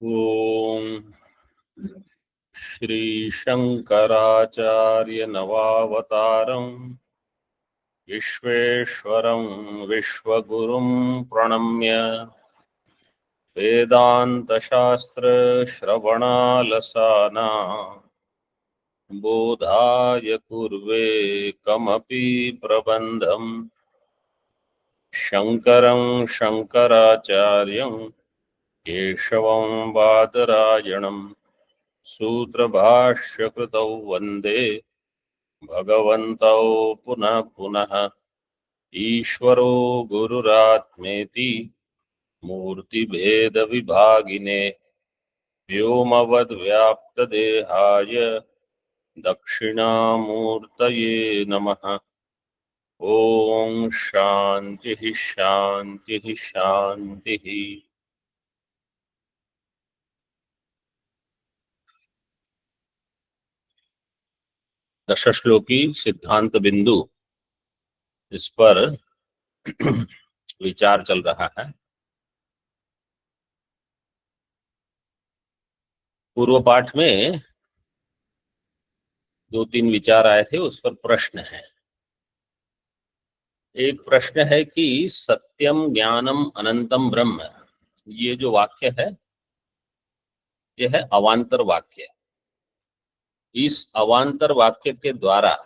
ओम श्री शंकराचार्य नवावतारं विश्वेश्वरं विश्वगुरुं प्रणम्य वेदांत शास्त्र श्रवणालसाना बोधाय कुर्वे कमपि प्रबंधं शंकरं शंकराचार्यं केशवं बादरायणं सूत्रभाष्यकृतौ वन्दे भगवन्तौ पुनः पुनः ईश्वरो गुरुरात्मेति मूर्तिभेदविभागिने व्योमवद्व्याप्तदेहाय दक्षिणामूर्तये नमः। ओम शांति शांति शांति। दशश्लोकी सिद्धांत बिंदु, इस पर विचार चल रहा है। पूर्व पाठ में दो तीन विचार आए थे, उस पर प्रश्न है। एक प्रश्न है कि सत्यम ज्ञानम अनंतम ब्रह्म, ये जो वाक्य है यह है अवांतर वाक्य। इस अवांतर वाक्य के द्वारा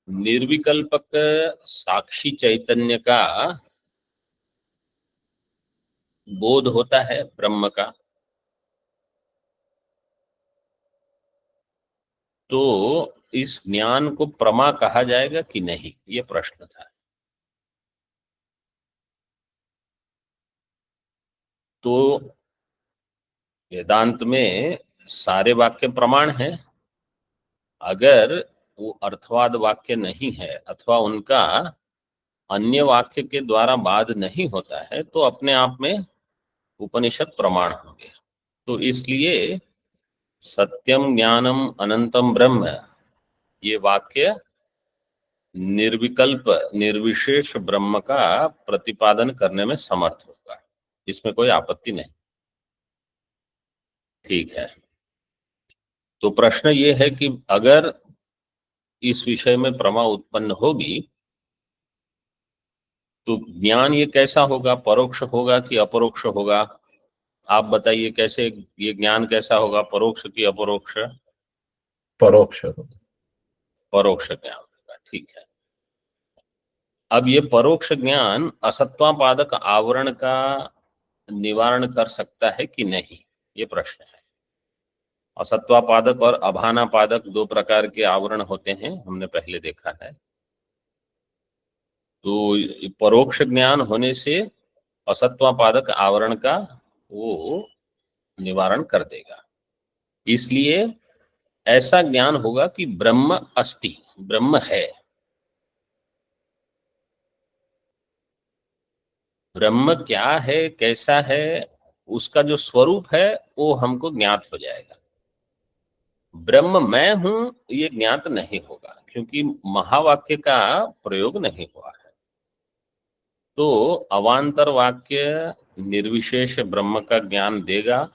निर्विकल्पक साक्षी चैतन्य का बोध होता है, ब्रह्म का। तो इस ज्ञान को प्रमा कहा जाएगा कि नहीं, ये प्रश्न था। तो वेदांत में सारे वाक्य प्रमाण हैं। अगर वो अर्थवाद वाक्य नहीं है अथवा उनका अन्य वाक्य के द्वारा बाध नहीं होता है तो अपने आप में उपनिषद प्रमाण होंगे। तो इसलिए सत्यम ज्ञानम अनंतम ब्रह्म, ये वाक्य निर्विकल्प निर्विशेष ब्रह्म का प्रतिपादन करने में समर्थ होगा, इसमें कोई आपत्ति नहीं। ठीक है। तो प्रश्न ये है कि अगर इस विषय में प्रमा उत्पन्न होगी तो ज्ञान ये कैसा होगा, परोक्ष होगा कि अपरोक्ष होगा? आप बताइए, कैसे ये ज्ञान कैसा होगा, परोक्ष कि अपरोक्ष? परोक्ष होगा। परोक्ष ज्ञान होगा, ठीक है। अब ये परोक्ष ज्ञान असत्वापादक आवरण का निवारण कर सकता है कि नहीं, ये प्रश्न है। असत्वापादक और अभानापादक दो प्रकार के आवरण होते हैं, हमने पहले देखा है। तो परोक्ष ज्ञान होने से असत्वापादक आवरण का वो निवारण कर देगा। इसलिए ऐसा ज्ञान होगा कि ब्रह्म अस्ति, ब्रह्म है। ब्रह्म क्या है, कैसा है, उसका जो स्वरूप है वो हमको ज्ञात हो जाएगा। ब्रह्म मैं हूं ये ज्ञात नहीं होगा, क्योंकि महावाक्य का प्रयोग नहीं हुआ है। तो अवांतर वाक्य निर्विशेष ब्रह्म का ज्ञान देगा,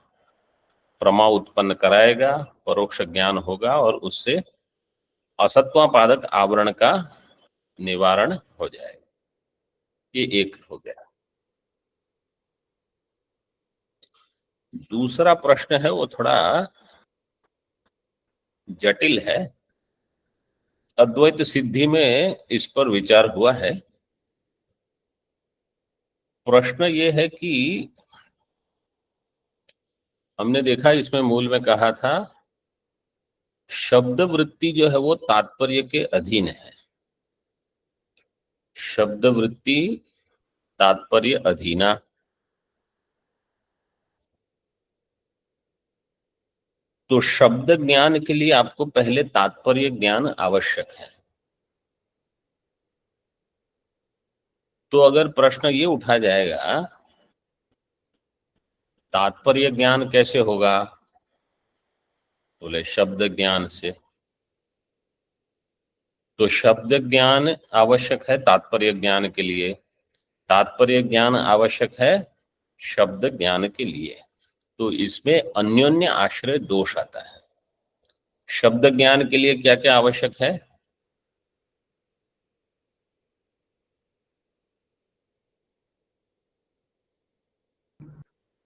प्रमा उत्पन्न कराएगा, परोक्ष ज्ञान होगा और उससे असत्वापादक आवरण का निवारण हो जाएगा। ये एक हो गया। दूसरा प्रश्न है वो थोड़ा जटिल है। अद्वैत सिद्धि में इस पर विचार हुआ है। प्रश्न ये है कि हमने देखा इसमें मूल में कहा था शब्द वृत्ति जो है वो तात्पर्य के अधीन है। शब्द वृत्ति तात्पर्य अधीना। तो शब्द ज्ञान के लिए आपको पहले तात्पर्य ज्ञान आवश्यक है। तो अगर प्रश्न ये उठा जाएगा तात्पर्य ज्ञान कैसे होगा, बोले शब्द ज्ञान से। तो शब्द ज्ञान आवश्यक है तात्पर्य ज्ञान के लिए। तात्पर्य ज्ञान आवश्यक है शब्द ज्ञान के लिए, तो इसमें अन्योन्य आश्रय दोष आता है। शब्द ज्ञान के लिए क्या क्या आवश्यक है?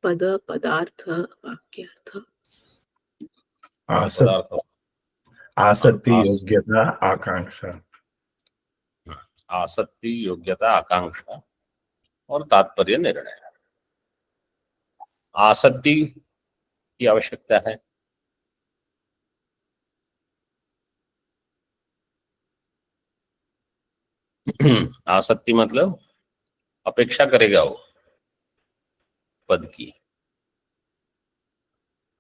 पद, पदार्थ, वाक्यार्थ। आसक्ति, पदार्थ, आसक्ति, आस, योग्यता, आकांक्षा। आसक्ति, योग्यता, आकांक्षा और तात्पर्य निर्णय। आसक्ति की आवश्यकता है। आसक्ति मतलब अपेक्षा करेगा वो पद की।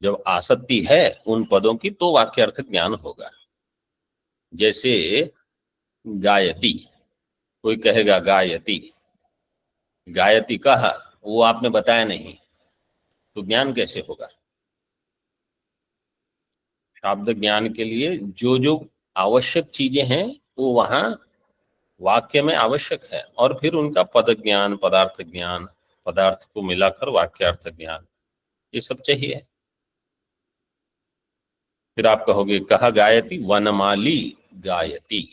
जब आसक्ति है उन पदों की तो वाक्यार्थ ज्ञान होगा। जैसे गायति, कोई कहेगा गायति, गायति कहा, वो आपने बताया नहीं, तो ज्ञान कैसे होगा? शब्द ज्ञान के लिए जो जो आवश्यक चीजें हैं वो वहां वाक्य में आवश्यक है, और फिर उनका पद ज्ञान, पदार्थ ज्ञान, पदार्थ को मिलाकर वाक्यार्थ ज्ञान, ये सब चाहिए। फिर आप कहोगे कहा गायति, वनमाली गायति,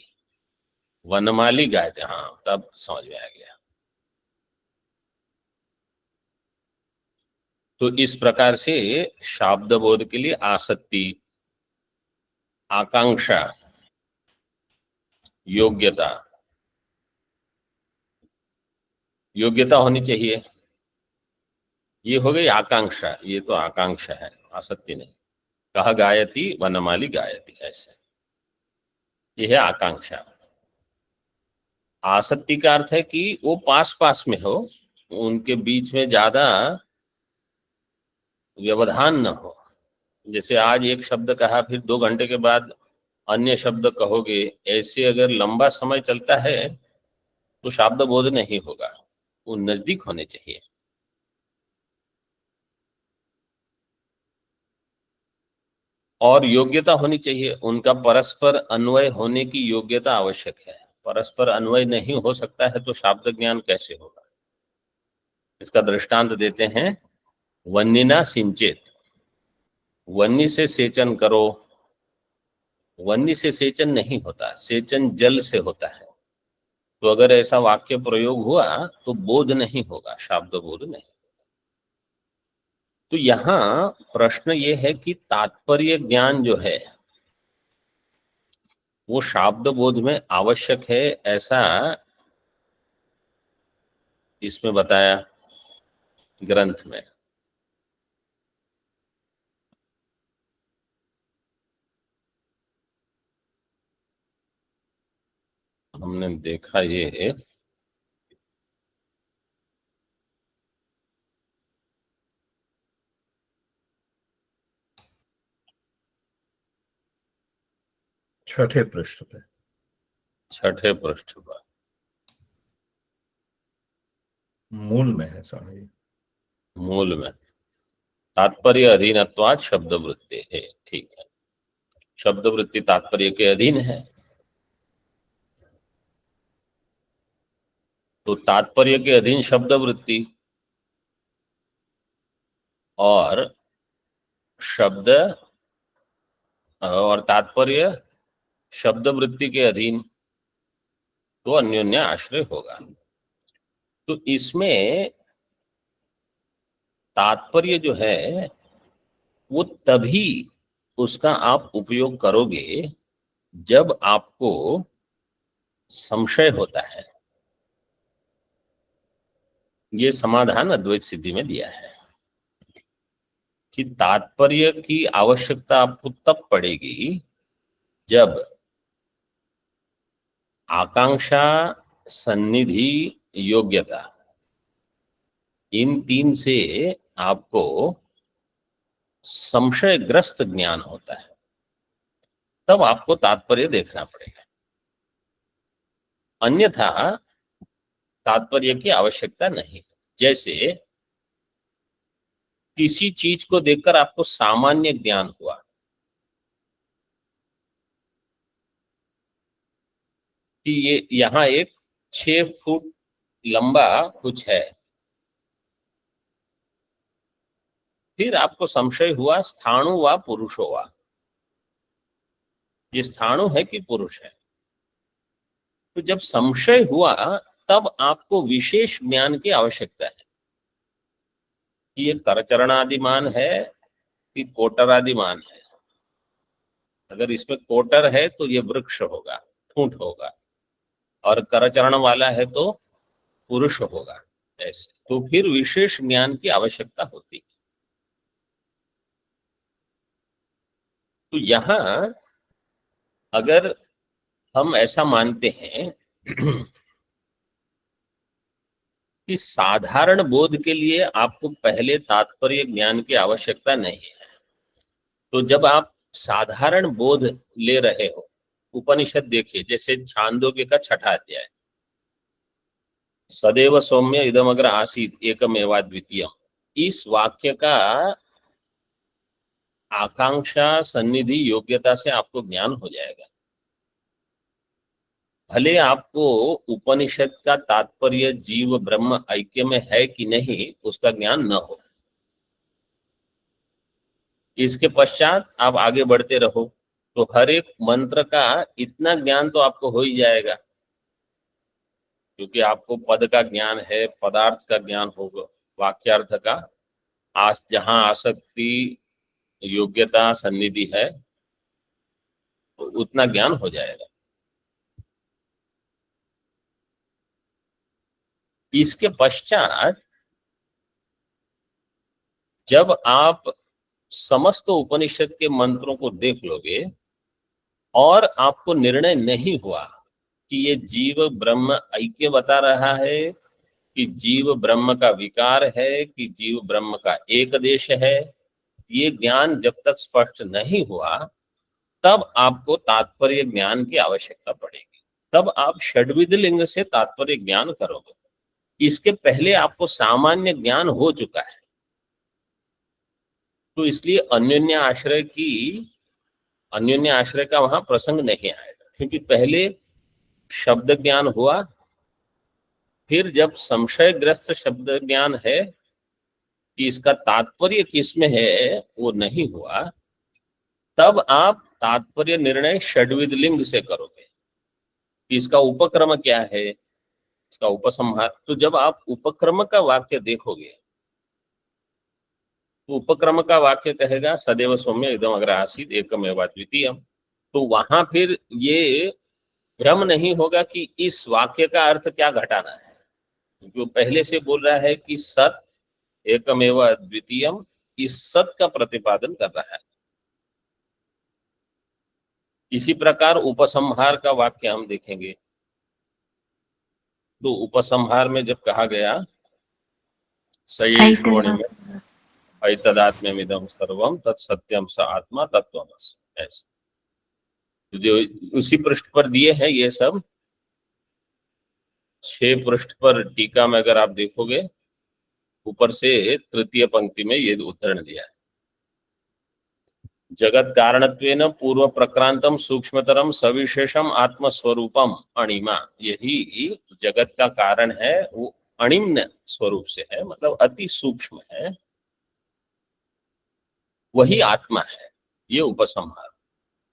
वनमाली गायति, हाँ तब समझ में आ गया। तो इस प्रकार से शाब्द बोध के लिए आसक्ति, आकांक्षा, योग्यता, योग्यता होनी चाहिए। ये हो गई आकांक्षा, ये तो आकांक्षा है, आसक्ति नहीं। कहा गायति, वनमाली गायति, ऐसे ये है आकांक्षा। आसक्ति का अर्थ है कि वो पास पास में हो, उनके बीच में ज्यादा व्यवधान न हो। जैसे आज एक शब्द कहा, फिर 2 घंटे के बाद अन्य शब्द कहोगे, ऐसे अगर लंबा समय चलता है तो शब्द बोध नहीं होगा। वो नजदीक होने चाहिए। और योग्यता होनी चाहिए, उनका परस्पर अन्वय होने की योग्यता आवश्यक है। परस्पर अन्वय नहीं हो सकता है तो शब्द ज्ञान कैसे होगा? इसका दृष्टांत देते हैं, वन्निना सिंचेत, वन्नी से सेचन करो। वन्नी से सेचन नहीं होता, सेचन जल से होता है। तो अगर ऐसा वाक्य प्रयोग हुआ तो बोध नहीं होगा, शब्द बोध नहीं। तो यहाँ प्रश्न ये है कि तात्पर्य ज्ञान जो है वो शब्द बोध में आवश्यक है, ऐसा इसमें बताया ग्रंथ में। हमने देखा ये छठे पृष्ठ पे, 6ठे पृष्ठ पर मूल में है स्वामी जी। मूल में तात्पर्य अधीनत्वात् शब्द वृत्ति है। ठीक है, शब्द वृत्ति तात्पर्य के अधीन है। तो तात्पर्य के अधीन शब्द वृत्ति और शब्द और तात्पर्य शब्द वृत्ति के अधीन, तो अन्योन्य आश्रय होगा। तो इसमें तात्पर्य जो है वो तभी उसका आप उपयोग करोगे जब आपको संशय होता है। ये समाधान अद्वैत सिद्धि में दिया है कि तात्पर्य की आवश्यकता आपको तब पड़ेगी जब आकांक्षा, सन्निधि, योग्यता, इन तीन से आपको संशयग्रस्त ज्ञान होता है, तब आपको तात्पर्य देखना पड़ेगा। अन्यथा तात्पर्य की आवश्यकता नहीं। जैसे किसी चीज को देखकर आपको सामान्य ज्ञान हुआ कि ये यहाँ एक 6 फुट लंबा कुछ है, फिर आपको संशय हुआ स्थाणु व पुरुषो वा, ये स्थाणु है कि पुरुष है। तो जब संशय हुआ तब आपको विशेष ज्ञान की आवश्यकता है कि ये करचरणादिमान है कि कोटरादिमान है। अगर इसमें कोटर है तो ये वृक्ष होगा, ठूंठ होगा, और करचरण वाला है तो पुरुष होगा। ऐसे तो फिर विशेष ज्ञान की आवश्यकता होती है। तो यहां अगर हम ऐसा मानते हैं कि साधारण बोध के लिए आपको पहले तात्पर्य ज्ञान की आवश्यकता नहीं है, तो जब आप साधारण बोध ले रहे हो, उपनिषद देखिए, जैसे छांदोग्य का 6वां अध्याय, सदैव सौम्य इदमग्र आसीत एकमेवा द्वितीयम, इस वाक्य का आकांक्षा सन्निधि योग्यता से आपको ज्ञान हो जाएगा। भले आपको उपनिषद का तात्पर्य जीव ब्रह्म ऐक्य में है कि नहीं उसका ज्ञान न हो, इसके पश्चात आप आगे बढ़ते रहो तो हर एक मंत्र का इतना ज्ञान तो आपको हो ही जाएगा, क्योंकि आपको पद का ज्ञान है, पदार्थ का ज्ञान होगा, वाक्यार्थ का जहां आसक्ति योग्यता सन्निधि है तो उतना ज्ञान हो जाएगा। इसके पश्चात जब आप समस्त उपनिषद के मंत्रों को देख लोगे और आपको निर्णय नहीं हुआ कि ये जीव ब्रह्म ऐक्य बता रहा है कि जीव ब्रह्म का विकार है कि जीव ब्रह्म का एक देश है, ये ज्ञान जब तक स्पष्ट नहीं हुआ तब आपको तात्पर्य ज्ञान की आवश्यकता पड़ेगी। तब आप षड्विध लिंग से तात्पर्य ज्ञान करोगे। इसके पहले आपको सामान्य ज्ञान हो चुका है, तो इसलिए अन्योन्य आश्रय का वहां प्रसंग नहीं आएगा, क्योंकि पहले शब्द ज्ञान हुआ, फिर जब संशयग्रस्त शब्द ज्ञान है कि इसका तात्पर्य किसमें है वो नहीं हुआ, तब आप तात्पर्य निर्णय षड्विध लिंग से करोगे कि इसका उपक्रम क्या है, इसका उपसंहार। तो जब आप उपक्रम का वाक्य देखोगे तो उपक्रम का वाक्य कहेगा सदैव सौम्य इदम अग्र आसीत एकमेवा द्वितीयम, तो वहां फिर ये भ्रम नहीं होगा कि इस वाक्य का अर्थ क्या घटाना है, क्योंकि वो पहले से बोल रहा है कि सत एकमेवा द्वितीयम, इस सत का प्रतिपादन कर रहा है। इसी प्रकार उपसंहार का वाक्य हम देखेंगे, तो उपसंहार में जब कहा गया सयेषोणि में ऐतदात्म्यमिदं सर्वम तत्सत्यम स आत्मा तत्त्वमसि, ऐसे जो उसी पृष्ठ पर दिए हैं ये सब 6 पृष्ठ पर टीका में अगर आप देखोगे ऊपर से तृतीय पंक्ति में ये उद्धरण दिया है, जगत कारणत्वेन पूर्व प्रक्रांतम सूक्ष्मतरम सविशेषम आत्मस्वरूपम अणिमा, यही जगत का कारण है, वो अणिम्न स्वरूप से है, मतलब अति सूक्ष्म है, वही आत्मा है। ये उपसंहार,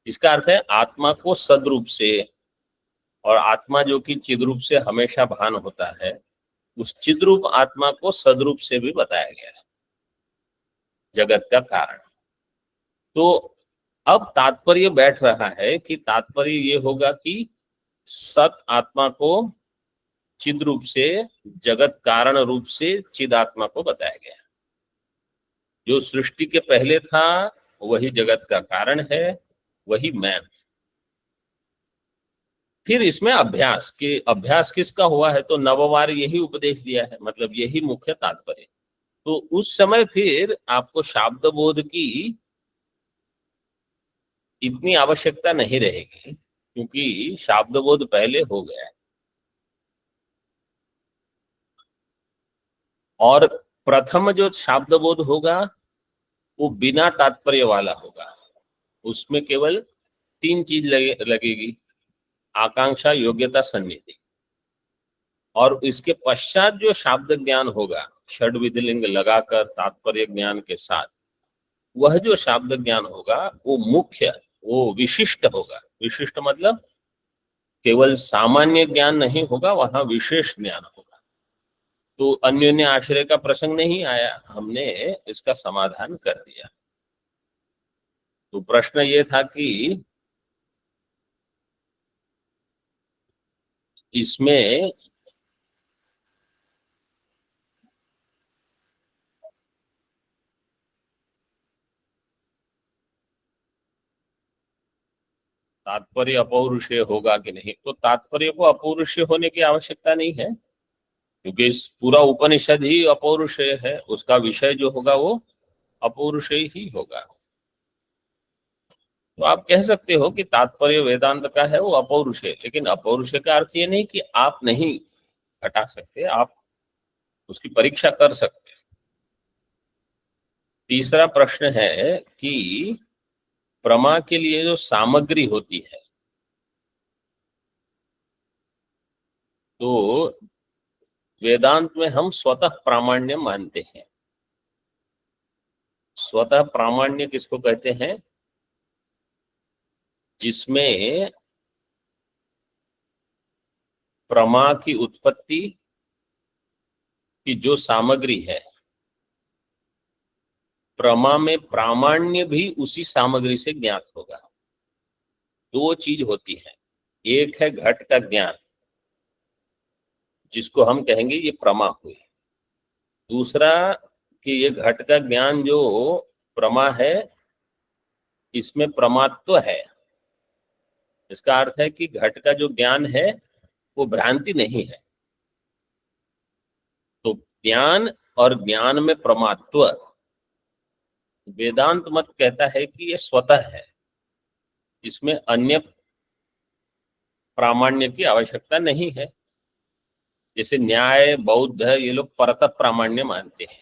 इसका अर्थ है आत्मा को सद्रूप से, और आत्मा जो कि चिद्रूप से हमेशा भान होता है, उस चिद्रूप आत्मा को सद्रूप से भी बताया गया है जगत का कारण। तो अब तात्पर्य बैठ रहा है कि तात्पर्य ये होगा कि सत आत्मा को चिद रूप से, जगत कारण रूप से चिद आत्मा को बताया गया। जो सृष्टि के पहले था वही जगत का कारण है, वही मैं। फिर इसमें अभ्यास किसका हुआ है, तो नववार यही उपदेश दिया है, मतलब यही मुख्य तात्पर्य। तो उस समय फिर आपको शाब्द बोध की इतनी आवश्यकता नहीं रहेगी, क्योंकि शाब्द बोध पहले हो गया है। और प्रथम जो शाब्द बोध होगा वो बिना तात्पर्य वाला होगा, उसमें केवल 3 चीज लगेगी, आकांक्षा, योग्यता, सन्निधि। और इसके पश्चात जो शाब्द ज्ञान होगा षड विधिलिंग लगाकर तात्पर्य ज्ञान के साथ, वह जो शाब्द ज्ञान होगा वो मुख्य, वो विशिष्ट होगा। विशिष्ट मतलब केवल सामान्य ज्ञान नहीं होगा, वहां विशेष ज्ञान होगा। तो अन्योन्य आश्रय का प्रसंग नहीं आया, हमने इसका समाधान कर दिया। तो प्रश्न ये था कि इसमें तात्पर्य अपौरुषेय होगा कि नहीं। तो तात्पर्य को अपौरुषेय होने की आवश्यकता नहीं है, क्योंकि इस पूरा उपनिषद ही अपौरुषेय है, उसका विषय जो होगा वो अपौरुषेय ही होगा। तो आप कह सकते हो कि तात्पर्य वेदांत का है वो अपौरुषेय, लेकिन अपौरुषेय का अर्थ ये नहीं कि आप नहीं हटा सकते, आप उसकी परीक्षा कर सकते हैं। तीसरा प्रश्न है कि प्रमा के लिए जो सामग्री होती है, तो वेदांत में हम स्वतः प्रामाण्य मानते हैं। स्वतः प्रामाण्य किसको कहते हैं? जिसमें प्रमा की उत्पत्ति की जो सामग्री है, प्रमा में प्रामाण्य भी उसी सामग्री से ज्ञात होगा। दो चीज होती है, एक है घट का ज्ञान, जिसको हम कहेंगे ये प्रमा हुई। दूसरा कि ये घट का ज्ञान जो प्रमा है, इसमें प्रमात्व है। इसका अर्थ है कि घट का जो ज्ञान है वो भ्रांति नहीं है। तो ज्ञान और ज्ञान में प्रमात्व, वेदांत मत कहता है कि ये स्वतः है, इसमें अन्य प्रामाण्य की आवश्यकता नहीं है। जैसे न्याय, बौद्ध है, ये लोग परतः प्रामाण्य मानते हैं।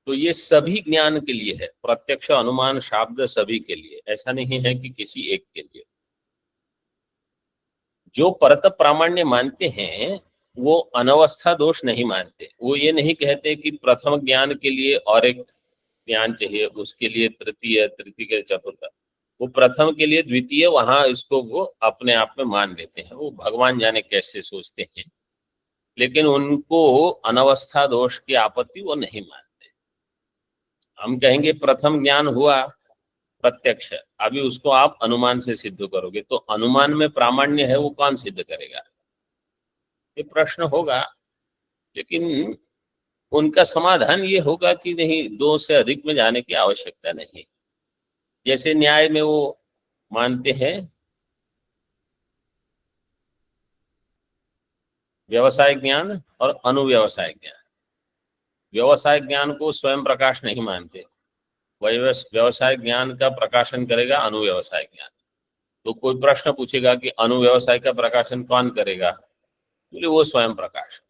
तो ये सभी ज्ञान के लिए है, प्रत्यक्ष, अनुमान, शाब्द सभी के लिए, ऐसा नहीं है कि किसी एक के लिए। जो परतः प्रामाण्य मानते हैं वो अनवस्था दोष नहीं मानते। वो ये नहीं कहते कि प्रथम ज्ञान के लिए और एक ज्ञान चाहिए, उसके लिए तृतीय, तृतीय के चतुर्थ, वो प्रथम के लिए द्वितीय, वहां इसको वो अपने आप में मान लेते हैं। वो भगवान जाने कैसे सोचते हैं, लेकिन उनको अनवस्था दोष की आपत्ति वो नहीं मानते। हम कहेंगे प्रथम ज्ञान हुआ प्रत्यक्ष, अभी उसको आप अनुमान से सिद्ध करोगे, तो अनुमान में प्रामाण्य है वो कौन सिद्ध करेगा? ये प्रश्न होगा। लेकिन उनका समाधान ये होगा कि नहीं, दो से अधिक में जाने की आवश्यकता नहीं। जैसे न्याय में वो मानते हैं व्यवसाय ज्ञान और अनुव्यवसाय ज्ञान। व्यवसाय ज्ञान को स्वयं प्रकाश नहीं मानते, व्यवसाय ज्ञान का प्रकाशन करेगा अनुव्यवसाय ज्ञान। तो कोई प्रश्न पूछेगा कि अनुव्यवसाय का प्रकाशन कौन करेगा, बोले वो स्वयं प्रकाश।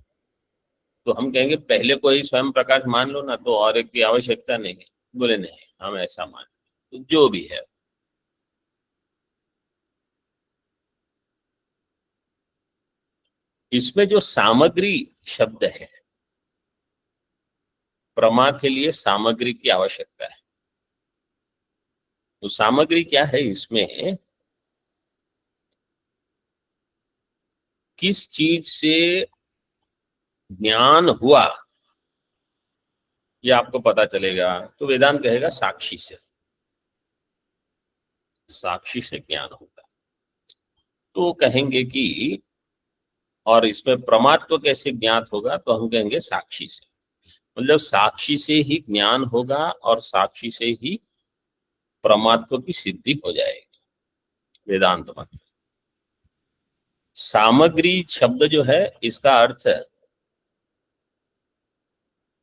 तो हम कहेंगे पहले को ही स्वयं प्रकाश मान लो ना, तो और एक की आवश्यकता नहीं है। बोले नहीं, हम ऐसा मान, तो जो भी है। इसमें जो सामग्री शब्द है, प्रमा के लिए सामग्री की आवश्यकता है। तो सामग्री क्या है? इसमें किस चीज से ज्ञान हुआ ये आपको पता चलेगा। तो वेदांत कहेगा साक्षी से, साक्षी से ज्ञान होगा। तो कहेंगे कि और इसमें प्रमात्व कैसे ज्ञात होगा? तो हम कहेंगे साक्षी से। मतलब साक्षी से ही ज्ञान होगा और साक्षी से ही प्रमात्व की सिद्धि हो जाएगी वेदांत में। सामग्री शब्द जो है, इसका अर्थ है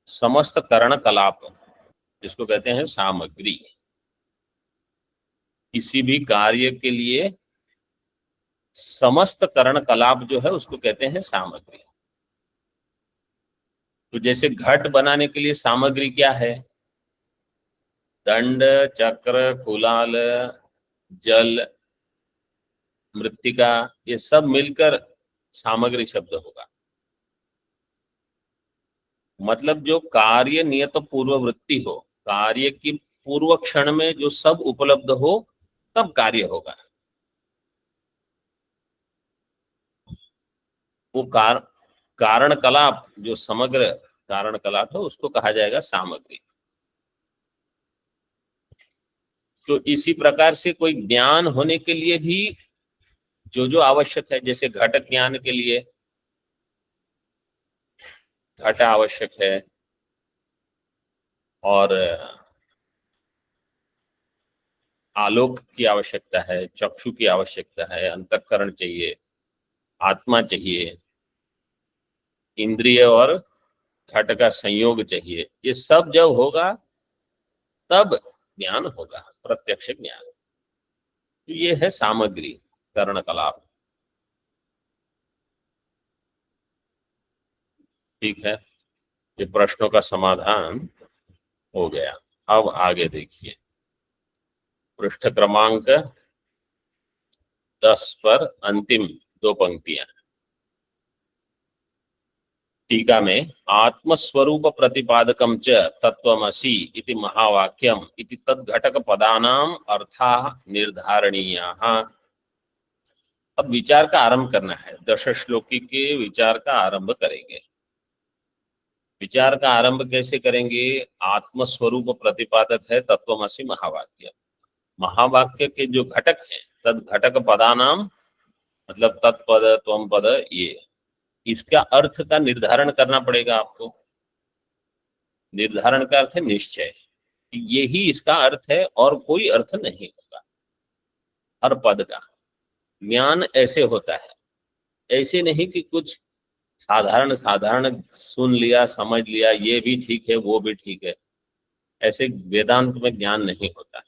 समस्त कर्ण कलाप, जिसको कहते हैं सामग्री। किसी भी कार्य के लिए समस्त कर्ण कलाप जो है उसको कहते हैं सामग्री। तो जैसे घट बनाने के लिए सामग्री क्या है? दंड, चक्र, कुलाल, जल, मृत्तिका, ये सब मिलकर सामग्री शब्द होगा। मतलब जो कार्य नियत पूर्व वृत्ति हो, कार्य की पूर्व क्षण में जो सब उपलब्ध हो, तब कार्य होगा। वो कारण कलाप, जो समग्र कारण कलाप है, उसको कहा जाएगा सामग्री। तो इसी प्रकार से कोई ज्ञान होने के लिए भी जो जो आवश्यक है, जैसे घट ज्ञान के लिए घट आवश्यक है, और आलोक की आवश्यकता है, चक्षु की आवश्यकता है, अंतःकरण चाहिए, आत्मा चाहिए, इंद्रिय और घट का संयोग चाहिए। ये सब जब होगा तब ज्ञान होगा, प्रत्यक्ष ज्ञान। तो ये है सामग्री, कर्ण कलाप। ठीक है, ये प्रश्नों का समाधान हो गया। अब आगे देखिए, पृष्ठ क्रमांक 10 पर अंतिम 2 पंक्तियां। टीका में आत्मस्वरूप प्रतिपादकम च तत्वमसि इति महावाक्यम इति तद्घटक पदानाम अर्था निर्धारणीयाः। अब विचार का आरंभ करना है, 10 श्लोकी के विचार का आरंभ करेंगे। विचार का आरंभ कैसे करेंगे? आत्मस्वरूप प्रतिपादक है तत्वमसि महावाक्य। महावाक्य के जो घटक हैं, तद घटक पदानाम मतलब तत्पद, त्वम पद, ये इसका अर्थ का निर्धारण करना पड़ेगा आपको। निर्धारण का अर्थ है निश्चय, यही इसका अर्थ है और कोई अर्थ नहीं होगा। हर पद का ज्ञान ऐसे होता है, ऐसे नहीं कि कुछ साधारण साधारण सुन लिया, समझ लिया, ये भी ठीक है वो भी ठीक है, ऐसे वेदांत में ज्ञान नहीं होता।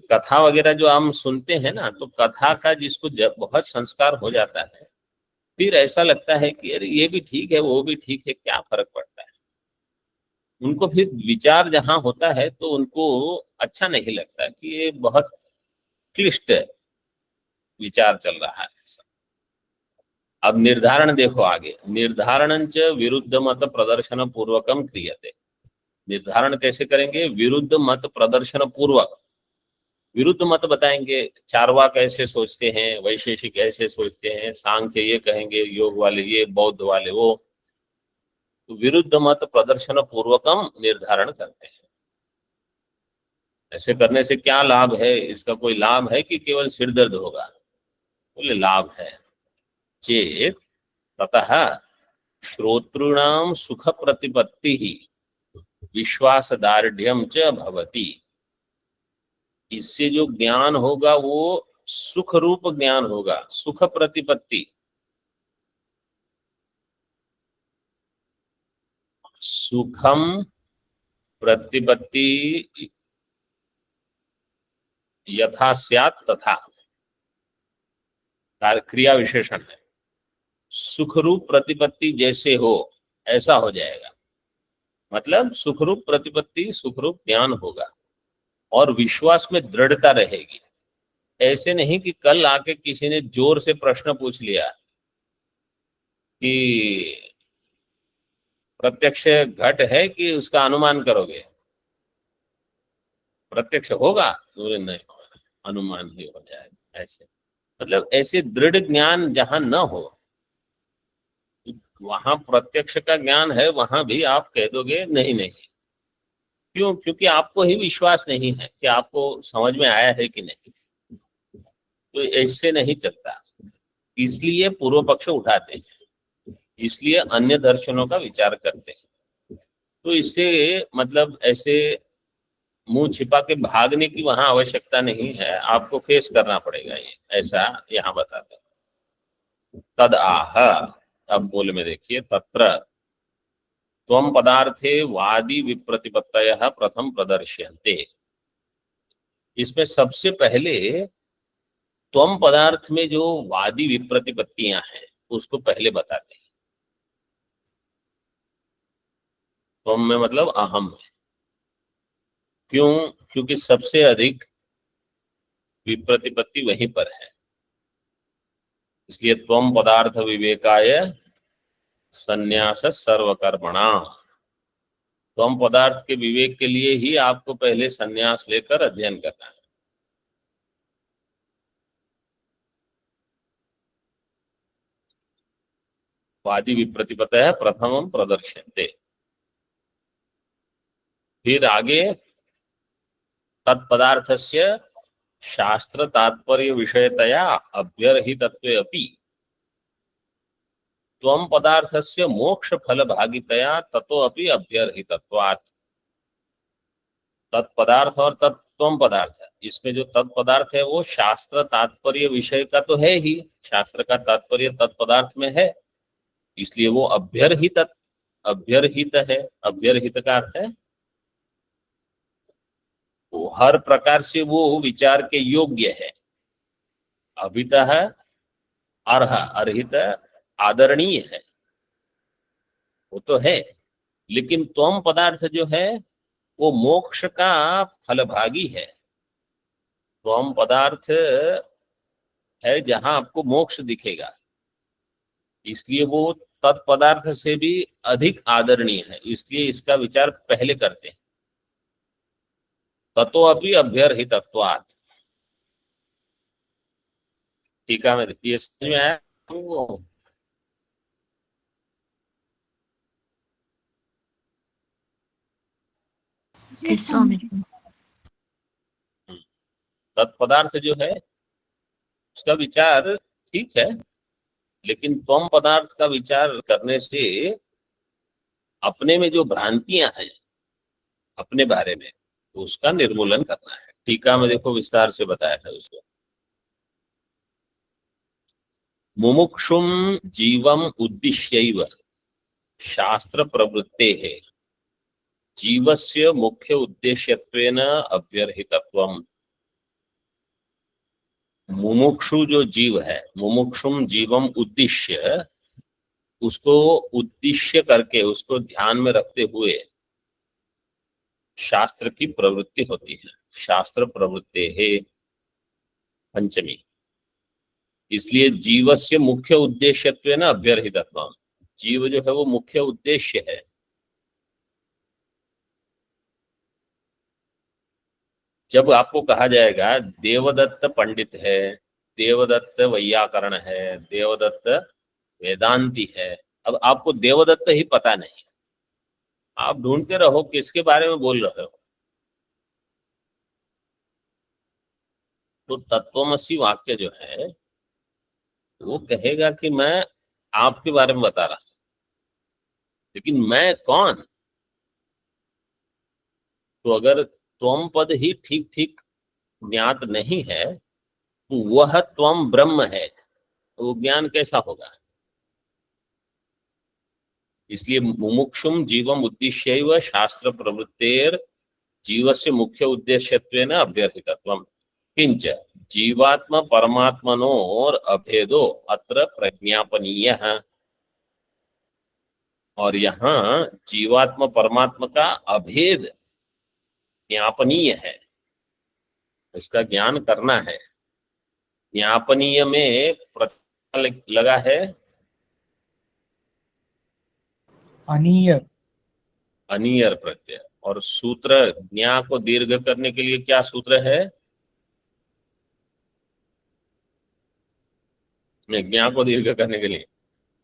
कथा वगैरह जो हम सुनते हैं ना, तो कथा का जिसको जब बहुत संस्कार हो जाता है, फिर ऐसा लगता है कि अरे ये भी ठीक है वो भी ठीक है, क्या फर्क पड़ता है। उनको फिर विचार जहां होता है तो उनको अच्छा नहीं लगता कि ये बहुत क्लिष्ट विचार चल रहा है। अब निर्धारण देखो आगे, निर्धारण च विरुद्ध मत प्रदर्शन पूर्वकम क्रियते। निर्धारण कैसे करेंगे? विरुद्ध मत प्रदर्शन पूर्वक। विरुद्ध मत बताएंगे, चारवाक ऐसे सोचते हैं, वैशेषिक ऐसे सोचते हैं, सांख्य ये कहेंगे, योग वाले ये, बौद्ध वाले वो। तो विरुद्ध मत प्रदर्शन पूर्वकम निर्धारण करते हैं। ऐसे करने से क्या लाभ है? इसका कोई लाभ है कि केवल सिर दर्द होगा? बोले लाभ है। चेत ततः श्रोतॄणाम सुख प्रतिपत्ति ही विश्वास दार्ढ्यम च भवति। इससे जो ज्ञान होगा वो सुख रूप ज्ञान होगा, सुख प्रतिपत्ति। सुखम प्रतिपत्ति यथा स्यात् तथा क्रिया विशेषण है। सुख रूप प्रतिपत्ति जैसे हो ऐसा हो जाएगा, मतलब सुख रूप प्रतिपत्ति, सुख रूप ज्ञान होगा और विश्वास में दृढ़ता रहेगी। ऐसे नहीं कि कल आके किसी ने जोर से प्रश्न पूछ लिया कि प्रत्यक्ष घट है कि उसका अनुमान करोगे? प्रत्यक्ष होगा? बोले नहीं होगा, अनुमान ही हो जाएगा। ऐसे मतलब ऐसे दृढ़ ज्ञान जहां न हो, वहां प्रत्यक्ष का ज्ञान है, वहां भी आप कह दोगे नहीं नहीं। क्यों? क्योंकि आपको ही विश्वास नहीं है कि आपको समझ में आया है कि नहीं। तो ऐसे नहीं चलता, इसलिए पूर्व पक्ष उठाते हैं, इसलिए अन्य दर्शनों का विचार करते हैं। तो इससे मतलब ऐसे मुंह छिपा के भागने की वहां आवश्यकता नहीं है, आपको फेस करना पड़ेगा। ये ऐसा यहाँ बताते हैं। तद आह, अब मूल में देखिए, तत्र त्वम पदार्थे वादी विप्रतिपत्तयः प्रथम प्रदर्श्यन्ते। इसमें सबसे पहले त्वम पदार्थ में जो वादी विप्रतिपत्तियां हैं उसको पहले बताते हैं। त्वम में मतलब अहम है। क्यों? क्योंकि सबसे अधिक विप्रतिपत्ति वहीं पर है, इसलिए त्वम पदार्थ विवेकाय संन्यास सर्वकर्मणा। त्वम पदार्थ के विवेक के लिए ही आपको पहले संन्यास लेकर अध्ययन करना है। वादी विप्रतिपत्तयः प्रथमं प्रदर्श्यन्ते। फिर आगे तत्पदार्थस्य शास्त्र तात्पर्य विषयतया अभ्यर्हितत्वे अपि त्वम पदार्थस्य मोक्ष फल भागितया ततो अपि अभ्यर्हितत्वात्। तत्पदार्थ और तत्त्वम पदार्थ, इसमें जो तत्पदार्थ है वो शास्त्र तात्पर्य विषय का तो है ही, शास्त्र का तात्पर्य तत्पदार्थ में है, इसलिए वो अभ्यर्हित अभ्यर्हित है। अभ्यर्हित का अर्थ है वो हर प्रकार से वो विचार के योग्य है। अभितः अर्ह, अर्हित आदरणीय है, वो तो है, लेकिन त्वम पदार्थ जो है वो मोक्ष का फलभागी है। त्वम पदार्थ है जहां आपको मोक्ष दिखेगा, इसलिए वो तत्पदार्थ से भी अधिक आदरणीय है, इसलिए इसका विचार पहले करते हैं। ततो अपि अभ्यर्हितत्वात्। टीका में ये समझ में आया? Yes, Swami. तत्पदार्थ जो है उसका विचार ठीक है, लेकिन त्वम पदार्थ का विचार करने से अपने में जो भ्रांतियां हैं अपने बारे में, उसका निर्मूलन करना है। टीका में देखो विस्तार से बताया है उसको। मुमुक्षुम जीवम उद्दिश्यैव शास्त्र प्रवृत्तेः जीवस्य मुख्य उद्देश्यत्वेन अभ्यर्हितत्वम्। मुमुक्षु जो जीव है, मुमुक्षुम जीवम उद्दिश्य, उसको उद्देश्य करके, उसको ध्यान में रखते हुए शास्त्र की प्रवृत्ति होती है। शास्त्र प्रवृत्ते है पंचमी, इसलिए जीवस्य मुख्य उद्देश्यत्वेन अभ्यर्हितत्वम्। जीव जो है वो मुख्य उद्देश्य है। जब आपको कहा जाएगा देवदत्त पंडित है, देवदत्त वैयाकरण है, देवदत्त वेदांती है, अब आपको देवदत्त ही पता नहीं, आप ढूंढते रहो किसके बारे में बोल रहे हो। तो तत्वमसी वाक्य जो है वो कहेगा कि मैं आपके बारे में बता रहा हूं, लेकिन मैं कौन? तो अगर त्वम पद ही ठीक ठीक ज्ञात नहीं है तो वह त्वम ब्रह्म है, तो वो ज्ञान कैसा होगा? इसलिए मुमुक्षुम जीवम उद्दिश्यैव शास्त्र प्रवृत्तेर जीवस्य मुख्य उद्देश्यत्वेन अभ्यर्थितत्वम्। किंच जीवात्म परमात्मनोर अभेदो अत्र प्रज्ञापनीयः। और यहाँ जीवात्म परमात्मा का अभेद ज्ञापनीय है, इसका ज्ञान करना है। ज्ञापनीय में प्रत्यय लगा है अनीयर, अनियर प्रत्यय, और सूत्र ज्ञा को दीर्घ करने के लिए क्या सूत्र है? ज्ञा को दीर्घ करने के लिए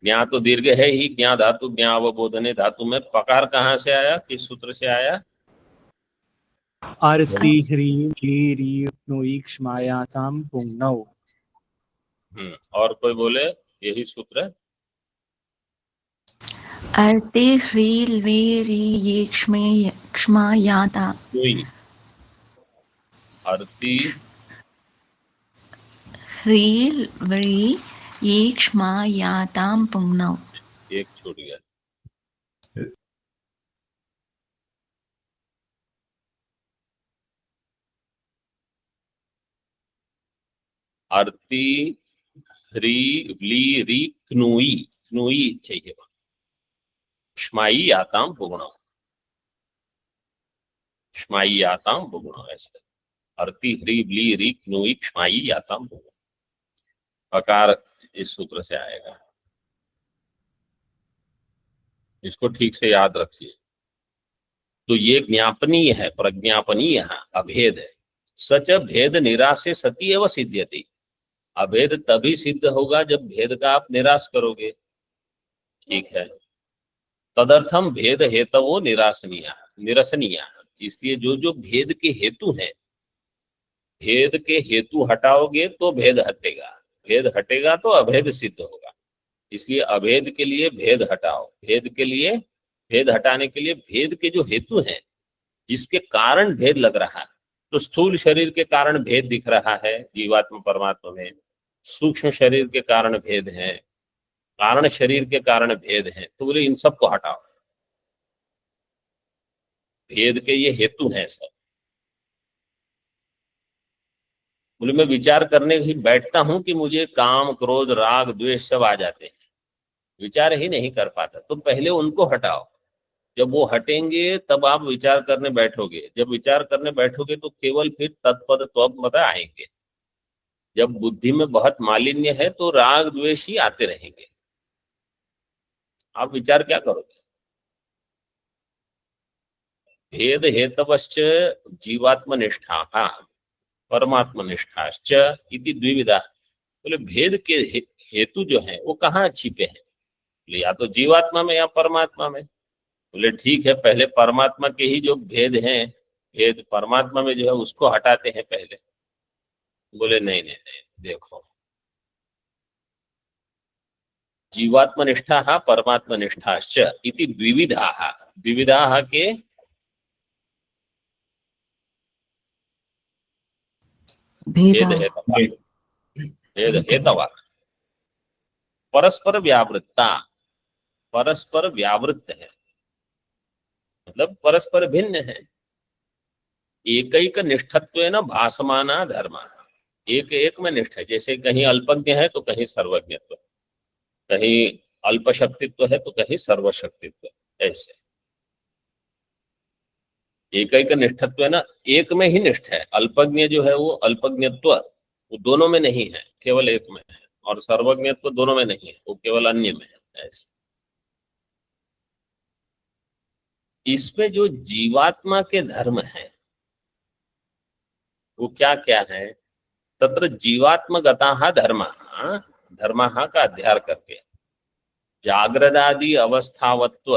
ज्ञा तो दीर्घ है ही, ज्ञा धातु, ज्ञा अवबोधने धातु में पकार कहाँ से आया, किस सूत्र से आया? आरती ह्रीं क्लीं ईक्ष्मायातां पुंगनौ। और कोई बोले यही सूत्र है? अर्ते ह्रील वेरी ये क्ष्मा याता। आरती ह्रील वेरी ये क्ष्मा यातां पुंगनौ। एक छूट गया। आरती ह्री ली री क्नुई, क्नुई चाहिए, क्ष्माई याताम भुगुणौ, क्ष्माई याताम भुगुणौ, ऐसे आरती ह्री ली री क्नुई क्ष्माई याताम भुगुणौ। अकार इस सूत्र से आएगा। इसको ठीक से याद रखिए। तो ये ज्ञापनीय है, प्रज्ञापनीय है, अभेद है। सच भेद निराशे सती एवं सिद्ध्यति। अभेद तभी सिद्ध होगा जब भेद का आप निराश करोगे। ठीक है, तदर्थम भेद हेतवो निराशनीय निरसनीय। इसलिए जो जो भेद के हेतु हैं, भेद के हेतु हटाओगे तो भेद हटेगा, भेद हटेगा तो अभेद सिद्ध होगा। इसलिए अभेद के लिए भेद हटाओ, भेद के लिए, भेद हटाने के लिए भेद के जो हेतु हैं, जिसके कारण भेद लग रहा है, तो स्थूल शरीर के कारण भेद दिख रहा है जीवात्मा परमात्मा में, सूक्ष्म शरीर के कारण भेद है, कारण शरीर के कारण भेद है, तो बोले इन सबको हटाओ। भेद के ये हेतु हैं सब। बोले मैं विचार करने ही बैठता हूं कि मुझे काम क्रोध राग द्वेष सब आ जाते हैं, विचार ही नहीं कर पाता, तो पहले उनको हटाओ। जब वो हटेंगे तब आप विचार करने बैठोगे। जब विचार करने बैठोगे तो केवल फिर तत्पद त्वमत आएंगे। जब बुद्धि में बहुत मालिन्य है तो राग द्वेष ही आते रहेंगे। आप विचार क्या करोगे? भेद हेतवश्च जीवात्मनिष्ठा परमात्मनिष्ठाश्च इति द्विविधा। बोले भेद के हेतु जो है वो कहाँ छिपे हैं? बोले या तो जीवात्मा में या परमात्मा में। बोले ठीक है, पहले परमात्मा के ही जो भेद हैं, भेद परमात्मा में जो है उसको हटाते हैं पहले। बोले नहीं नहीं नहीं, देखो जीवात्मनिष्ठा परमात्मनिष्ठाश्च इति द्विविधा। द्विविधा के भेद हेतवा परस्पर व्यावृत्ता, परस्पर व्यावृत्त है मतलब परस्पर भिन्न है। एकैक निष्ठत्वेन भासमाना धर्मा, एक एक में निष्ठ है। जैसे कहीं अल्पज्ञ है तो कहीं सर्वज्ञत्व, कहीं अल्पशक्तित्व है तो कहीं सर्वशक्तित्व, ऐसे एकैक निष्ठत्व है ना, एक में ही निष्ठ है। अल्पज्ञ जो है वो अल्पज्ञत्व वो दोनों में नहीं है, केवल एक में है, और सर्वज्ञत्व दोनों में नहीं है, वो केवल अन्य में है। ऐसे इसमें जो जीवात्मा के धर्म है वो क्या क्या है? तत्र जीवात्मगता धर्मः, धर्मः का अध्ययन करके जागृदादि अवस्थावत्व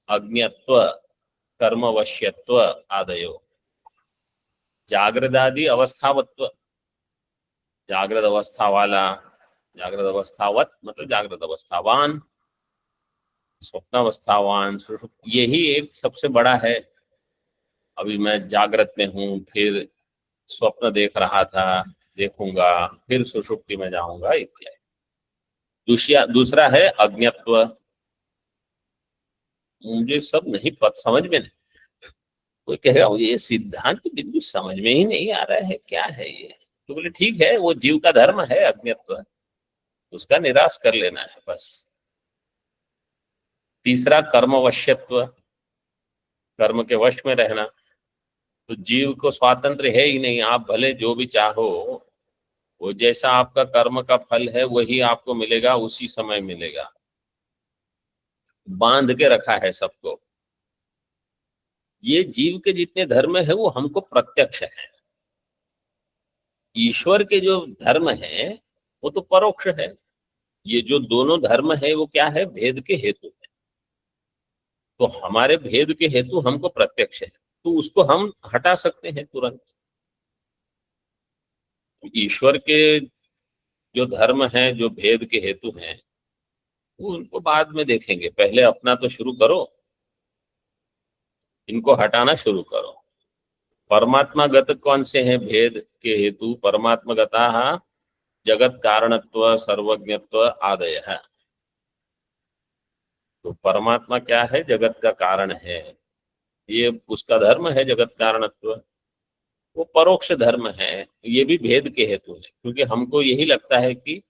अज्ञत्व कर्मवश्यत्व आदयो। जागृदादि अवस्थावत्व, जागृत अवस्था वाला, जागृत अवस्थावत मतलब जागृत अवस्थावान, स्वप्नावस्थावान, सुषुप्त, यही एक सबसे बड़ा है। अभी मैं जागृत में हूं, फिर स्वप्न देख रहा था, देखूंगा, फिर सुषुप्ति में जाऊंगा इत्यादि। दूसरा है अज्ञत्व, मुझे सब नहीं पता, समझ में नहीं। कोई कहेगा ये सिद्धांत बिंदु समझ में ही नहीं आ रहा है, क्या है ये? तो बोले ठीक है, वो जीव का धर्म है अज्ञत्व, उसका निराश कर लेना है बस। तीसरा कर्मवश्यत्व, कर्म के वश में रहना। तो जीव को स्वातंत्र है ही नहीं, आप भले जो भी चाहो, वो जैसा आपका कर्म का फल है वही आपको मिलेगा, उसी समय मिलेगा। बांध के रखा है सबको। ये जीव के जितने धर्म है वो हमको प्रत्यक्ष है। ईश्वर के जो धर्म है वो तो परोक्ष है। ये जो दोनों धर्म है वो क्या है? भेद के हेतु है। तो हमारे भेद के हेतु हमको प्रत्यक्ष है, तो उसको हम हटा सकते हैं तुरंत। ईश्वर के जो धर्म है, जो भेद के हेतु हैं, वो उनको बाद में देखेंगे, पहले अपना तो शुरू करो, इनको हटाना शुरू करो। परमात्मागत कौन से हैं भेद के हेतु? परमात्मागता जगत कारणत्व सर्वज्ञत्व आदय है। तो परमात्मा क्या है? जगत का कारण है, ये उसका धर्म है जगत कारणत्व। वो परोक्ष धर्म है, ये भी भेद के हेतु है, क्योंकि हमको यही लगता है कि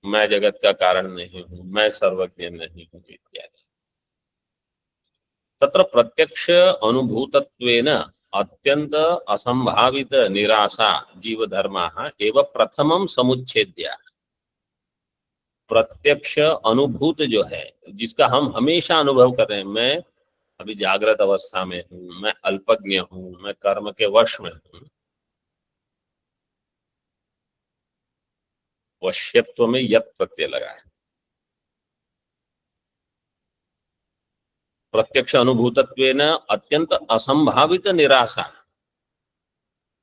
मैं जगत का कारण नहीं हूं, मैं सर्वज्ञ नहीं हूं इत्यादि। तत्र प्रत्यक्ष अनुभूतत्वेन अत्यंत असंभावित निराशा जीव धर्मा एवं प्रथमम समुच्छेद्य। प्रत्यक्ष अनुभूत जो है, जिसका हम हमेशा अनुभव कर रहे हैं, मैं अभी जागृत अवस्था में हूं, मैं अल्पज्ञ हूं, मैं कर्म के वश में हूं, वश्यत्व में यत् प्रत्यय लगा है। प्रत्यक्ष अनुभूतत्वेन अत्यंत असंभावित निराशा,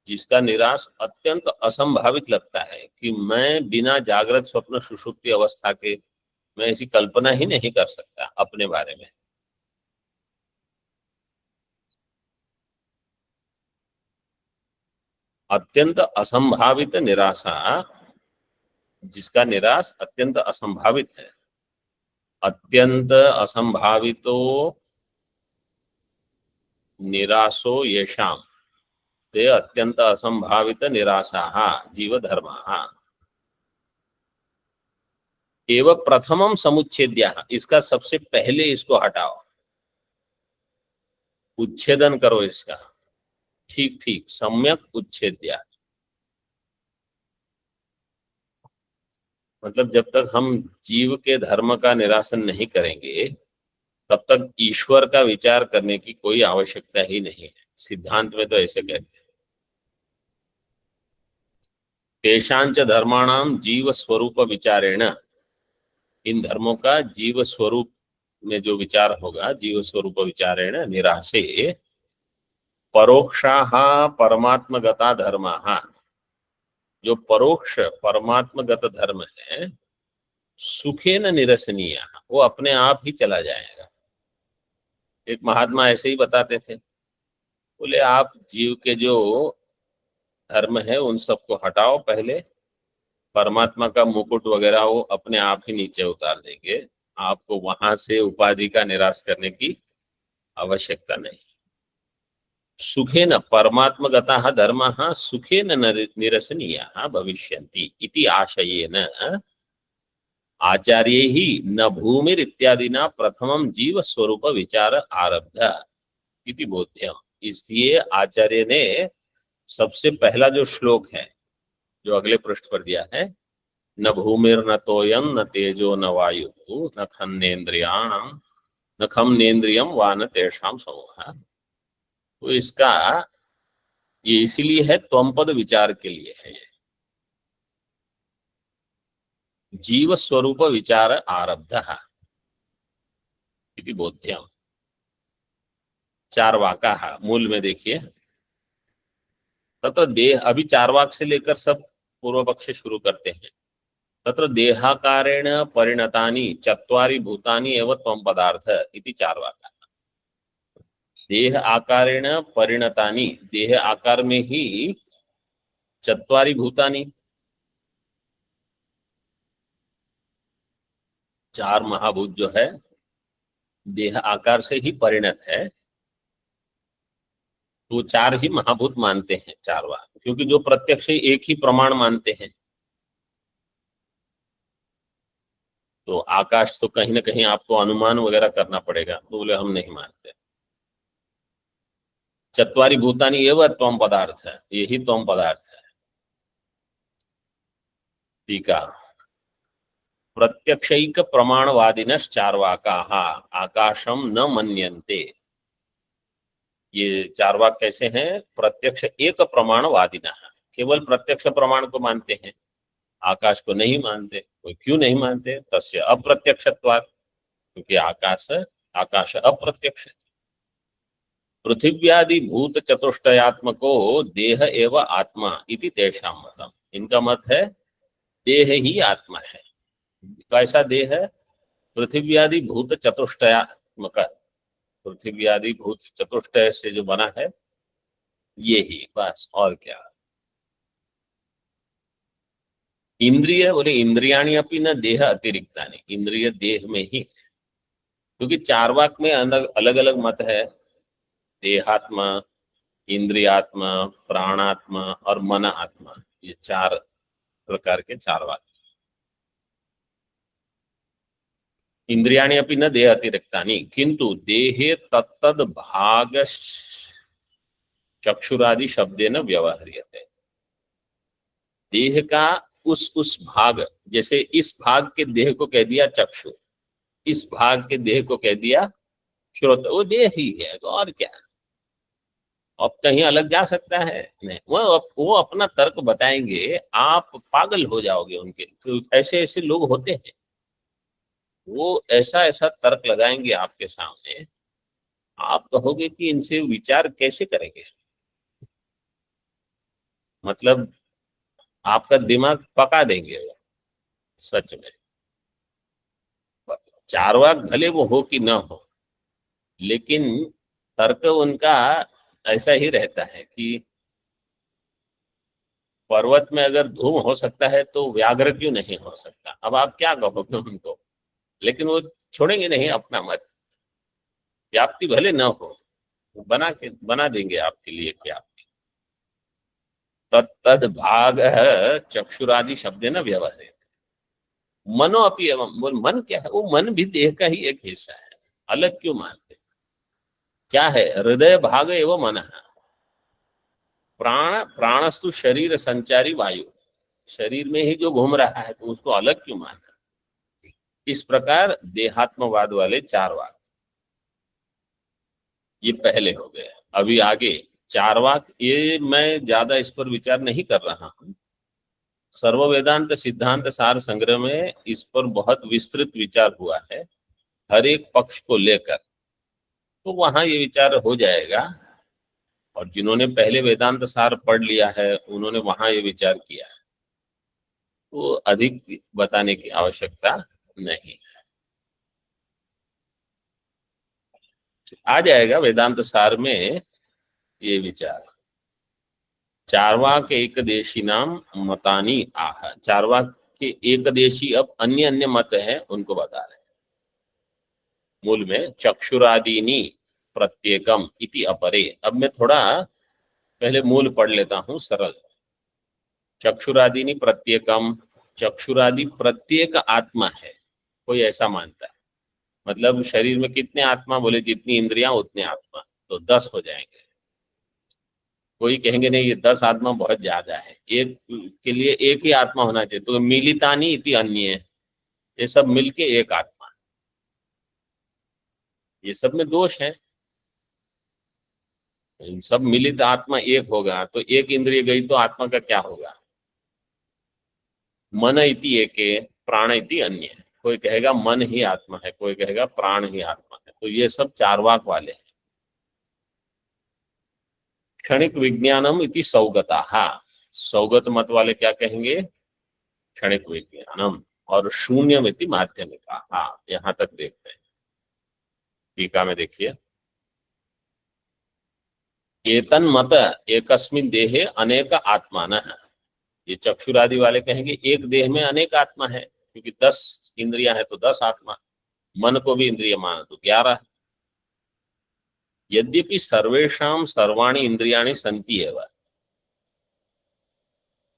जिसका निराश अत्यंत असंभावित लगता है कि मैं बिना जागृत स्वप्न सुषुप्ति अवस्था के मैं ऐसी कल्पना ही नहीं कर सकता अपने बारे में। अत्यंत असंभावित निराशा, जिसका निराश अत्यंत असंभावित है। अत्यंत असंभावितो निराशो येषाम ते अत्यंत असंभावित निराशाः जीवधर्माः एव प्रथमम समुच्छेद्यः। इसका सबसे पहले इसको हटाओ, उच्छेदन करो इसका, ठीक ठीक, सम्यक उच्छेद्य। मतलब जब तक हम जीव के धर्म का निरासन नहीं करेंगे तब तक ईश्वर का विचार करने की कोई आवश्यकता ही नहीं है। सिद्धांत में तो ऐसे कहते हैं, तेषांच धर्माणाम जीव स्वरूप विचारेण, इन धर्मों का जीव स्वरूप में जो विचार होगा, जीव स्वरूप विचारेण निराशे परोक्षाः परमात्मगता धर्माः, जो परोक्ष परमात्मगत धर्म है, सुखेन निरसनीय, वो अपने आप ही चला जाएगा। एक महात्मा ऐसे ही बताते थे, बोले आप जीव के जो धर्म है उन सबको हटाओ, पहले परमात्मा का मुकुट वगैरह वो अपने आप ही नीचे उतार देंगे, आपको वहां से उपाधि का निराश करने की आवश्यकता नहीं। सुखेन परमात्मगताः धर्माः सुखेन निरसनीयाः भविष्यन्ति इति आशयेन आचार्यैः न भूमिरित्यादिना प्रथमम जीव स्वरूप विचार आरब्ध इति बोध्यम। इसलिए आचार्य ने सबसे पहला जो श्लोक है जो अगले पृष्ठ पर दिया है, न भूमिर न तोयम न तेजो न वायु न खन्नेन्द्रियाणाम न खम्नेन्द्रियम वा न तेषाम समूह, तो इसका ये इसीलिए है त्वमपद विचार के लिए है। जीव स्वरूप विचार आरब्धः इति बोध्यम। चार्वाकाः मूल में देखिए, तत्र देह, अभी चार्वाक से लेकर सब पूर्व पक्ष शुरू करते हैं। तत्र देहाकारेण परिणतानि चत्वारि भूतानि एव त्वं पदार्थ इति चार्वाका। देह आकारेण परिणतानि, देह आकार में ही चत्वारि भूतानि, चार महाभूत जो है देह आकार से ही परिणत है, तो चार ही महाभूत मानते हैं चारवाक, क्योंकि जो प्रत्यक्ष एक ही प्रमाण मानते हैं। तो आकाश तो कहीं ना कहीं आपको अनुमान वगैरह करना पड़ेगा, तो बोले हम नहीं मानते। चत्वारि भूतानि एव त्वं पदार्थ है, यही त्वं पदार्थ है। टीका, प्रत्यक्षैक प्रमाणवादिनश्चार्वाकाः आकाशम न मन्यन्ते। ये चारवाक कैसे हैं? प्रत्यक्ष एक प्रमाणवादिनः, केवल प्रत्यक्ष प्रमाण को मानते हैं, आकाश को नहीं मानते। कोई क्यों नहीं मानते? तस्य अप्रत्यक्षत्वात्, क्योंकि आकाश अप्रत्यक्ष है। पृथिव्यादि भूत चतुष्टयात्मको देह एव आत्मा इति तेषां मतम्। इनका मत है देह ही आत्मा है। कैसा देह है? पृथिव्यादि भूत चतुष्टयात्मक, पृथिव्यादि भूत चतुष्टय से जो बना है ये ही, बस और क्या। इंद्रिय, बोले इंद्रियाणि अपि न देह अतिरिक्तानि, इंद्रिय देह में ही, क्योंकि चारवाक में अलग अलग मत है, देहात्मा, इंद्रियात्मा, प्राणात्मा और मन आत्मा, ये चार प्रकार के चारवाक। इंद्रियाणि अपि न देह अतिरिक्तानि किंतु देहे तत्तद भाग चक्षुरादि शब्देन व्यवह्रियते। देह का उस भाग, जैसे इस भाग के देह को कह दिया चक्षु, इस भाग के देह को कह दिया श्रोत्र, वो देह ही है तो और क्या। अब कहीं अलग जा सकता है नहीं, वो अपना तर्क बताएंगे, आप पागल हो जाओगे उनके, ऐसे ऐसे लोग होते हैं, वो ऐसा ऐसा तर्क लगाएंगे आपके सामने, आप कहोगे कि इनसे विचार कैसे करेंगे। मतलब आपका दिमाग पका देंगे वो, सच में। चारवाक भले वो हो कि ना हो, लेकिन तर्क उनका ऐसा ही रहता है कि पर्वत में अगर धूम हो सकता है तो व्याघ्र क्यों नहीं हो सकता। अब आप क्या कहोगे उनको, लेकिन वो छोड़ेंगे नहीं अपना मत, व्याप्ति भले न हो, बना देंगे आपके लिए क्या। तद भाग चक्षुरादि शब्द न व्यवहार मनो अपी एवं, वो मन क्या है, वो मन भी देह का ही एक हिस्सा है, अलग क्यों मानते। क्या है, हृदय भाग एवं मन, प्राणस्तु शरीर संचारी वायु, शरीर में ही जो घूम रहा है तो उसको अलग क्यों मानना। इस प्रकार देहात्मवाद वाले चारवाक ये पहले हो गए। अभी आगे चारवाक, ये मैं ज्यादा इस पर विचार नहीं कर रहा हूं, सर्व वेदांत सिद्धांत सार संग्रह में इस पर बहुत विस्तृत विचार हुआ है हर एक पक्ष को लेकर, तो वहां ये विचार हो जाएगा। और जिन्होंने पहले वेदांत सार पढ़ लिया है उन्होंने वहां ये विचार किया है, तो अधिक बताने की आवश्यकता नहीं। आ जाएगा वेदांत सार में ये विचार। चारवाक एकदेशी नाम मतानी आह, चारवाक के एकदेशी अब अन्य अन्य मत हैं उनको बता रहे हैं। मूल में चक्षुरादीनी प्रत्येकम इति अपरे। अब मैं थोड़ा पहले मूल पढ़ लेता हूं सरल। चक्षुरादीनी प्रत्येकम, चक्षुरादि प्रत्येक आत्मा है, कोई ऐसा मानता है। मतलब शरीर में कितने आत्मा, बोले जितनी इंद्रियां उतने आत्मा, तो 10 हो जाएंगे। कोई कहेंगे नहीं ये 10 आत्मा बहुत ज्यादा है, एक के लिए एक ही आत्मा होना चाहिए, तो मिलितानी इति अन्य है, ये सब मिलके एक आत्मा, ये सब में दोष है। सब मिलित आत्मा एक होगा तो एक इंद्रिय गई तो आत्मा का क्या होगा। मन इति एक, प्राण इति अन्य, कोई कहेगा मन ही आत्मा है, कोई कहेगा प्राण ही आत्मा है, तो ये सब चारवाक वाले हैं। क्षणिक विज्ञानम इति सौगता, सौगत मत वाले क्या कहेंगे, क्षणिक विज्ञानम, और शून्यम इति माध्यमिका। यहां तक देखते हैं, टीका में देखिए। एतन मत एकस्मिन देहे अनेक आत्मानः, ये चक्षुरादि वाले कहेंगे एक देह में अनेक आत्मा है, क्योंकि 10 इंद्रियां है तो 10 आत्मा, मन को भी इंद्रिय माना तो 11। यद्यपि सर्वेषां सर्वाणि इंद्रियाणि सन्ति एव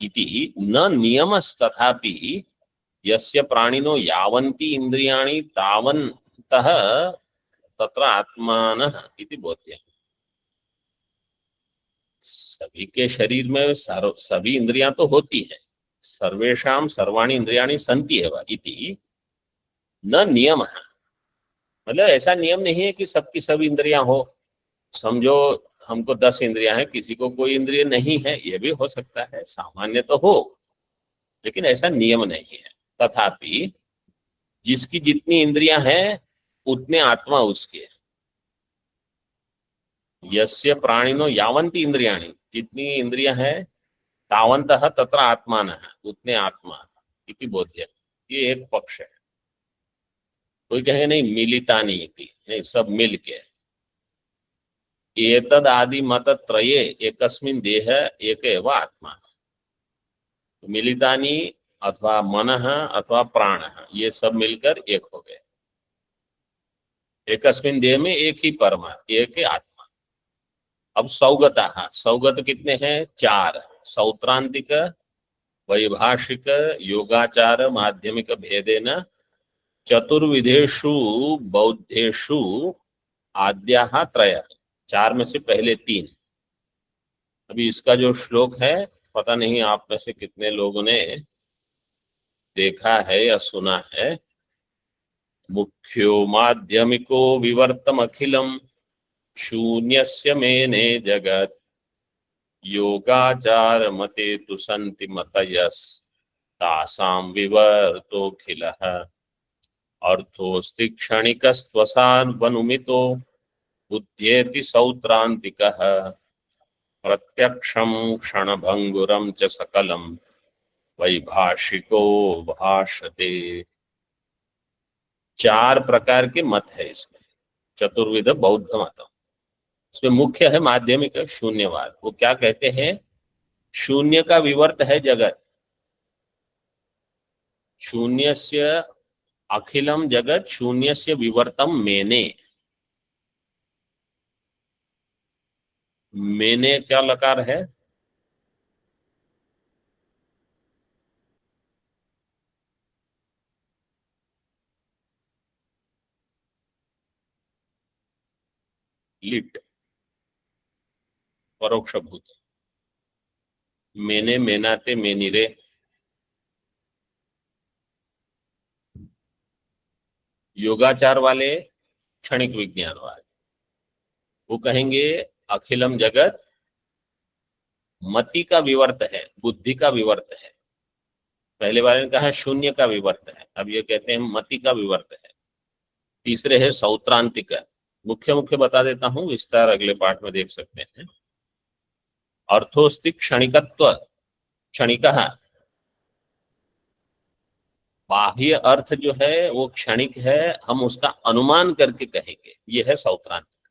इति न नियमस्तथापि यस्य प्राणिनो यावन्ति इंद्रियाणि तावन्तः तत्र आत्मानः इति बोध्यते। सभी के शरीर में सभी इंद्रियां तो होती है, सर्वेषां सर्वाणि इंद्रियाणि सन्ति एव इति न नियम, मतलब ऐसा नियम नहीं है कि सबकी सब इंद्रियां हो। समझो हमको 10 इंद्रियां हैं, किसी को कोई इंद्रिय नहीं है, ये भी हो सकता है, सामान्य तो हो, लेकिन ऐसा नियम नहीं है। तथापि जिसकी जितनी इंद्रियां हैं उतने आत्मा उसके, यस्य प्राणिनो यावन्ति इंद्रियाणि, जितनी इंद्रियां हैं तावन्तः तत्र आत्मानः, उतने आत्मा इति बोध्य, ये एक पक्ष है। कोई कहेगा नहीं मिलितानि इति, नहीं सब मिल के, एतद आदि मत त्रये एकस्मिन देह एक एव आत्मा, मिलितानि अथवा मनः अथवा प्राणः, ये सब मिलकर एक हो गए, एकस्मिन देह में एक ही परमात्मा, एक ही आत्मा। अब सौगता, सौगत कितने हैं, 4, सौत्रांतिक वैभाषिक योगाचार माध्यमिक भेदेन चतुर्विधेषु बौद्धेषु आद्याः त्रयः, 4 में से पहले 3। अभी इसका जो श्लोक है, पता नहीं आप में से कितने लोगों ने देखा है या सुना है। मुख्यो माध्यमिको विवर्तम अखिलम शून्यस्य मेने जगत योगाचार मते तु सन्ति मतयस तासां विवर्तोऽखिलः अर्थोऽस्ति क्षणिकस्त्वसान्वनुमितो बुध्येति सौत्रान्तिकः प्रत्यक्षं क्षणभङ्गुरं च सकलं वैभाषिको भाषते। 4 प्रकार के मत है इसमें, चतुर्विध बौद्ध मतम। इसमें मुख्य है माध्यमिक शून्यवाद। वो क्या कहते हैं, शून्य का विवर्त है जगत, शून्यस्य अखिलम जगत शून्यस्य विवर्तम मेने। मेने क्या लकार है, लिट परोक्ष भूत। मेने मेनाते मेनिरे। योगाचार वाले क्षणिक विज्ञानवाद, वो कहेंगे अखिलम जगत मति का विवर्त है, बुद्धि का विवर्त है। पहले वाले ने कहा शून्य का विवर्त है, अब ये कहते हैं मति का विवर्त है। तीसरे है सौत्रांतिक। मुख्य मुख्य बता देता हूं, विस्तार अगले पाठ में देख सकते हैं। अर्थोस्ति क्षणिकत्व, क्षणिक बाह्य अर्थ जो है वो क्षणिक है, हम उसका अनुमान करके कहेंगे, ये है सौत्रांतिक।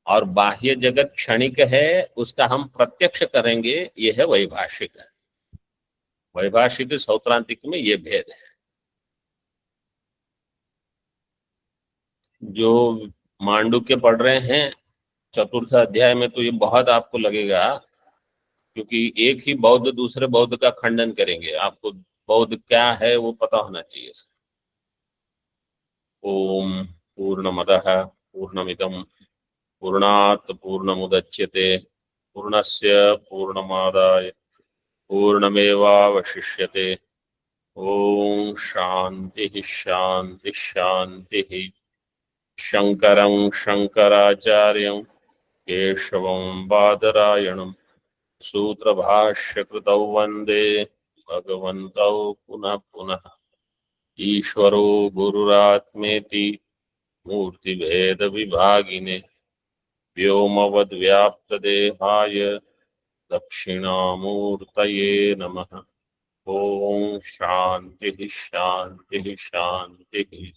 और बाह्य जगत क्षणिक है, उसका हम प्रत्यक्ष करेंगे, ये है वैभाषिक। वैभाषिक सौत्रांतिक में ये भेद है। जो मांडुक्य पढ़ रहे हैं चतुर्थ अध्याय में, तो ये बहुत आपको लगेगा, क्योंकि एक ही बौद्ध दूसरे बौद्ध का खंडन करेंगे। आपको बौद्ध क्या है वो पता होना चाहिए। ओम पूर्णमदः पूर्णमिदं पूर्णात् पूर्णमुदच्यते पूर्णस्य पूर्णमादाय पूर्णमेवावशिष्यते। ओम शांति शांति शांति। शंकरं शंकराचार्यं केशवं बादरायणं सूत्रभाष्यकृतौ वन्दे भगवन्तौ पुनः पुनः। ईश्वरो गुरुरात्मेति मूर्तिभेदविभागिने व्योमवद्व्याप्तदेहाय दक्षिणामूर्तये नमः। ओम शांति शांति शांति।